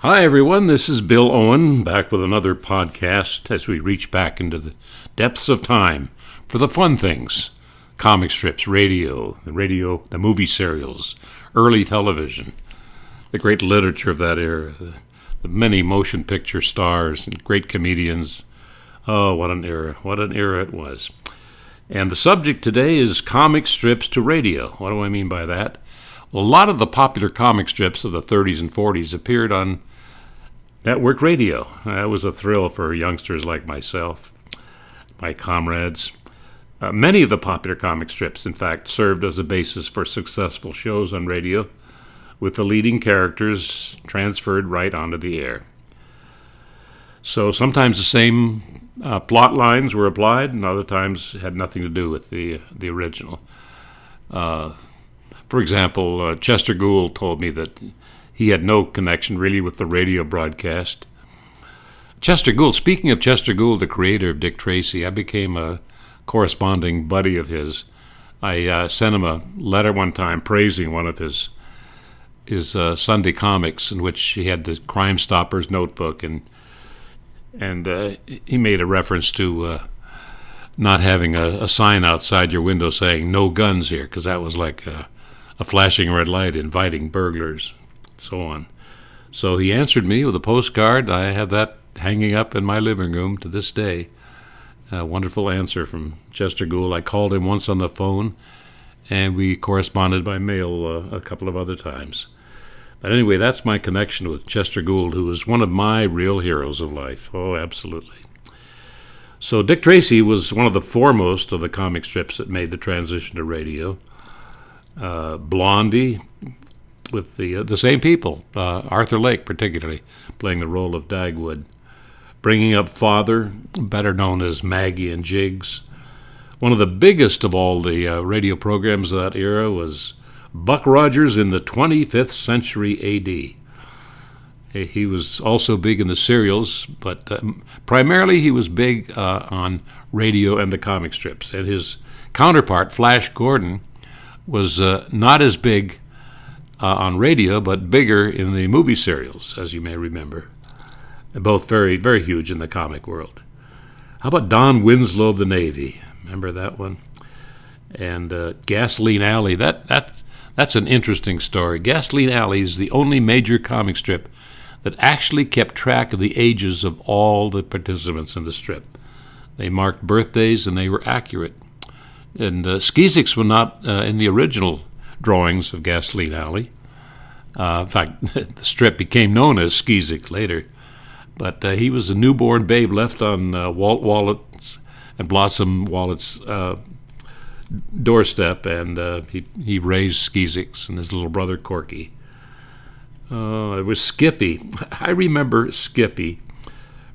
Hi, everyone. This is Bill Owen, back with another podcast as we reach back into the depths of time for the fun things. Comic strips, radio, the movie serials, early television, the great literature of that era, the many motion picture stars and great comedians. Oh, what an era. What an era it was. And the subject today is comic strips to radio. What do I mean by that? Well, a lot of the popular comic strips of the 30s and 40s appeared on network radio. That was a thrill for youngsters like myself, my comrades. Many of the popular comic strips, in fact, served as a basis for successful shows on radio, with the leading characters transferred right onto the air. So sometimes the same plot lines were applied, and other times had nothing to do with the original. For example, Chester Gould told me that he had no connection really with the radio broadcast. Chester Gould, speaking of Chester Gould, the creator of Dick Tracy, I became a corresponding buddy of his. I sent him a letter one time praising one of his Sunday comics, in which he had the Crime Stoppers notebook, and he made a reference to not having a sign outside your window saying "No guns here," because that was like a flashing red light inviting burglars, so on. So he answered me with a postcard. I have that hanging up in my living room to this day. A wonderful answer from Chester Gould. I called him once on the phone, and we corresponded by mail a couple of other times. But anyway, that's my connection with Chester Gould, who was one of my real heroes of life. Oh, absolutely. So Dick Tracy was one of the foremost of the comic strips that made the transition to radio. Blondie, with the same people, Arthur Lake particularly, playing the role of Dagwood. Bringing Up Father, better known as Maggie and Jiggs. One of the biggest of all the radio programs of that era was Buck Rogers in the 25th Century A.D. He was also big in the serials, but primarily he was big on radio and the comic strips. And his counterpart, Flash Gordon, was not as big on radio, but bigger in the movie serials, as you may remember. Both very, very huge in the comic world. How about Don Winslow of the Navy? Remember that one? And Gasoline Alley, that's an interesting story. Gasoline Alley is the only major comic strip that actually kept track of the ages of all the participants in the strip. They marked birthdays, and they were accurate. And Skeezix was not in the original drawings of Gasoline Alley. In fact, the strip became known as Skeezix later. But he was a newborn babe left on Walt Wallet's and Blossom Wallet's doorstep, and he raised Skeezix and his little brother Corky. It was Skippy. I remember Skippy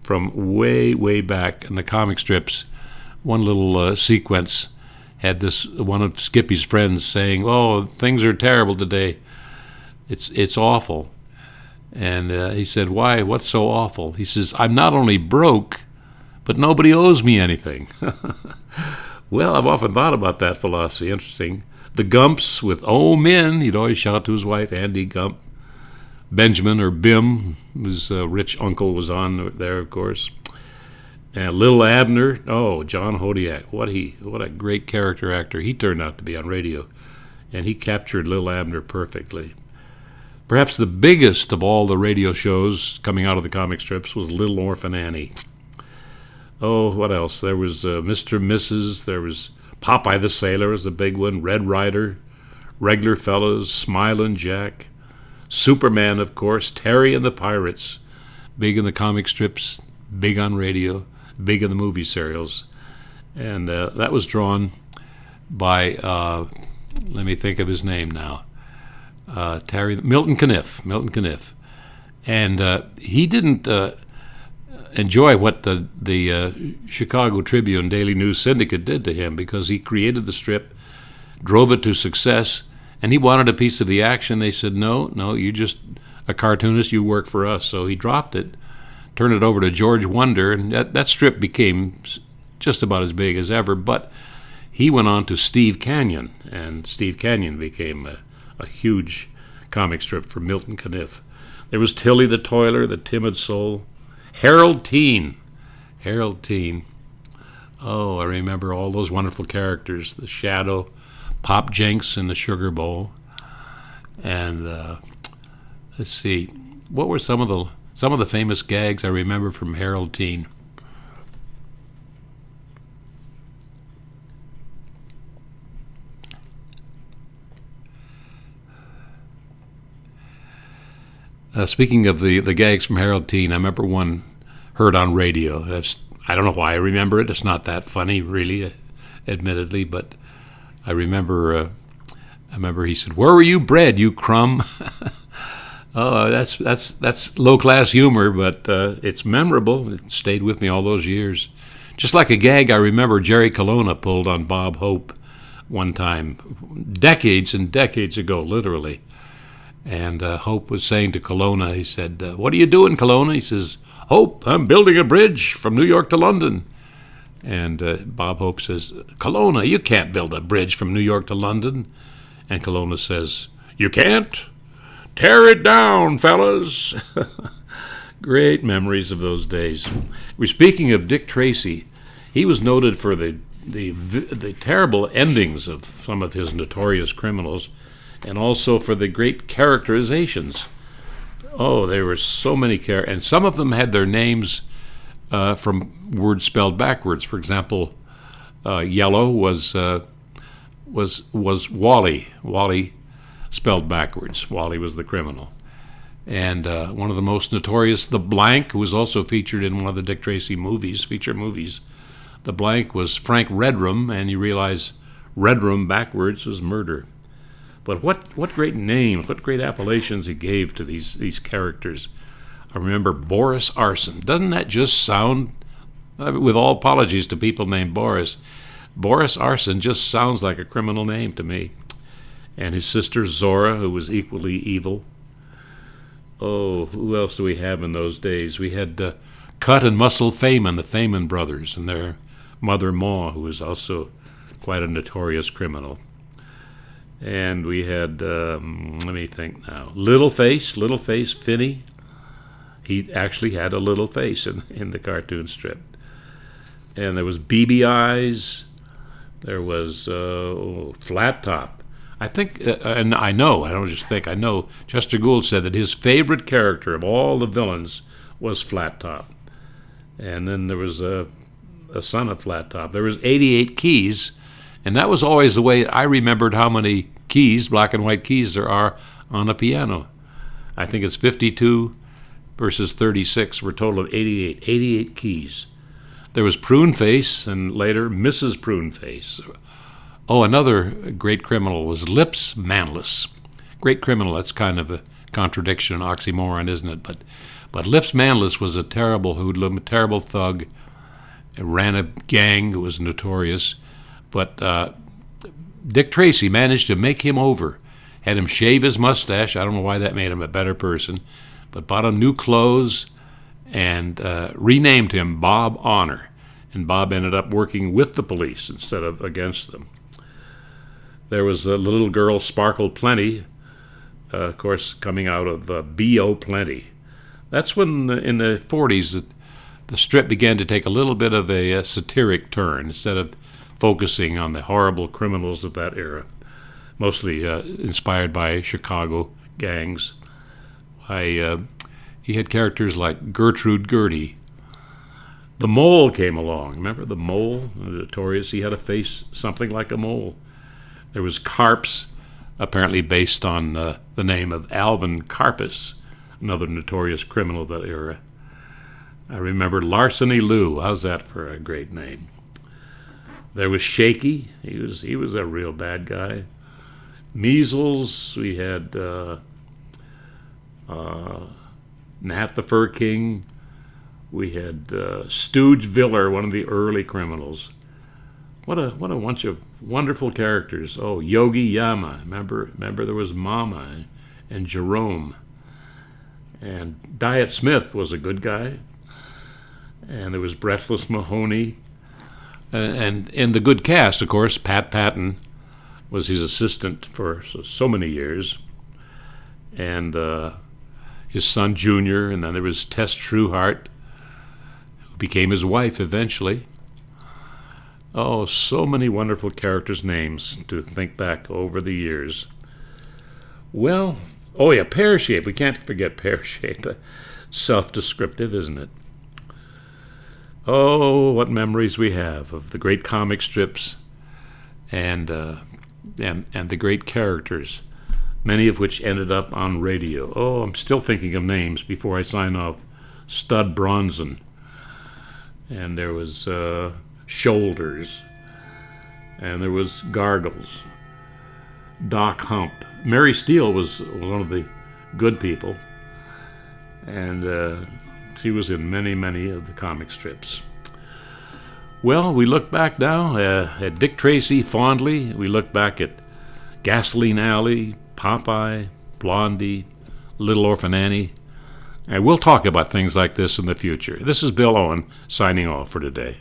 from way, way back in the comic strips. One little sequence had this one of Skippy's friends saying, "Oh, things are terrible today. It's awful." And he said, "Why? What's so awful?" He says, "I'm not only broke, but nobody owes me anything." Well, I've often thought about that philosophy. Interesting. The Gumps with "Oh, men," he'd always shout to his wife, Andy Gump. Benjamin, or Bim, his rich uncle, was on there, of course. And Lil Abner, John Hodiak. What a great character actor he turned out to be on radio. And he captured Lil Abner perfectly. Perhaps the biggest of all the radio shows coming out of the comic strips was Little Orphan Annie. Oh, what else? There was Mr. and Mrs., there was Popeye the Sailor was a big one, Red Ryder, Regular Fellows, Smilin' Jack, Superman, of course, Terry and the Pirates, big in the comic strips, big on radio, big in the movie serials. And that was drawn by, let me think of his name now, Milton Caniff. And he didn't enjoy what the Chicago Tribune Daily News Syndicate did to him, because he created the strip, drove it to success, and he wanted a piece of the action. They said, no, you just a cartoonist, you work for us. So he dropped it, turned it over to George Wonder, and that strip became just about as big as ever. But he went on to Steve Canyon, and Steve Canyon became a huge comic strip for Milton Caniff. There was Tilly the Toiler, the timid soul. Harold Teen. Harold Teen. Oh, I remember all those wonderful characters. The Shadow, Pop Jenks in the Sugar Bowl. And let's see, what were some of the famous gags I remember from Harold Teen? Speaking of the gags from Harold Teen, I remember one heard on radio. I don't know why I remember it. It's not that funny, really, admittedly, but I remember he said, "Where were you bred, you crumb?" Oh, that's low class humor, but it's memorable. It stayed with me all those years. Just like a gag I remember Jerry Colonna pulled on Bob Hope one time, decades and decades ago, literally. And Hope was saying to Colonna, he said, "What are you doing, Colonna?" He says, "Hope, I'm building a bridge from New York to London." And Bob Hope says, "Colonna, you can't build a bridge from New York to London." And Colonna says, "You can't? Tear it down, fellas." Great memories of those days. We're speaking of Dick Tracy. He was noted for the terrible endings of some of his notorious criminals, and also for the great characterizations. Oh, there were so many and some of them had their names from words spelled backwards. For example, Yellow was Wally. Wally spelled backwards. Wally was the criminal. And one of the most notorious, the Blank, who was also featured in one of the Dick Tracy movies, feature movies. The Blank was Frank Redrum, and you realize Redrum backwards was murder. But what great names, what great appellations he gave to these characters. I remember Boris Arson. Doesn't that just sound, with all apologies to people named Boris Arson just sounds like a criminal name to me. And his sister Zora, who was equally evil. Oh, who else do we have in those days? We had Cut and Muscle Feynman, the Feynman brothers, and their mother Ma, who was also quite a notorious criminal. And we had, let me think now, Little Face Finney. He actually had a little face in the cartoon strip. And there was BB Eyes. There was Flat Top. I think, and I don't just think, I know Chester Gould said that his favorite character of all the villains was Flat Top. And then there was a son of Flat Top. There was 88 Keys. And that was always the way I remembered how many keys, black and white keys, there are on a piano. I think it's 52 versus 36 for a total of 88. 88 keys. There was Prune Face and later Mrs. Prune Face. Oh, another great criminal was Lips Manless. Great criminal, that's kind of a contradiction, an oxymoron, isn't it? But Lips Manless was a terrible hoodlum, a terrible thug. It ran a gang who was notorious. But Dick Tracy managed to make him over, had him shave his mustache. I don't know why that made him a better person, but bought him new clothes and renamed him Bob Honor. And Bob ended up working with the police instead of against them. There was the little girl Sparkle Plenty, of course, coming out of B.O. Plenty. That's when, in the 40s, the strip began to take a little bit of a satiric turn instead of focusing on the horrible criminals of that era, mostly inspired by Chicago gangs. He had characters like Gertrude Gertie. The Mole came along. Remember the Mole? Notorious. He had a face something like a mole. There was Carps, apparently based on the name of Alvin Karpis, another notorious criminal of that era. I remember Larceny Lou. How's that for a great name? There was Shaky. He was a real bad guy. Measles. We had Nat the Fur King. We had Stooge Viller, one of the early criminals. What a bunch of wonderful characters. Oh, Yogi Yama. Remember there was Mama and Jerome. And Diet Smith was a good guy. And there was Breathless Mahoney. And in the good cast, of course, Pat Patton was his assistant for so many years. And his son Junior, and then there was Tess Trueheart, who became his wife eventually. Oh, so many wonderful characters' names to think back over the years. Well, oh yeah, Pear Shape. We can't forget Pear Shape. Self-descriptive, isn't it? Oh, what memories we have of the great comic strips and the great characters, many of which ended up on radio. Oh, I'm still thinking of names before I sign off. Stud Bronson, and there was Shoulders, and there was Gargles, Doc Hump. Mary Steele was one of the good people, and she was in many, many of the comic strips. Well, we look back now at Dick Tracy fondly. We look back at Gasoline Alley, Popeye, Blondie, Little Orphan Annie. And we'll talk about things like this in the future. This is Bill Owen signing off for today.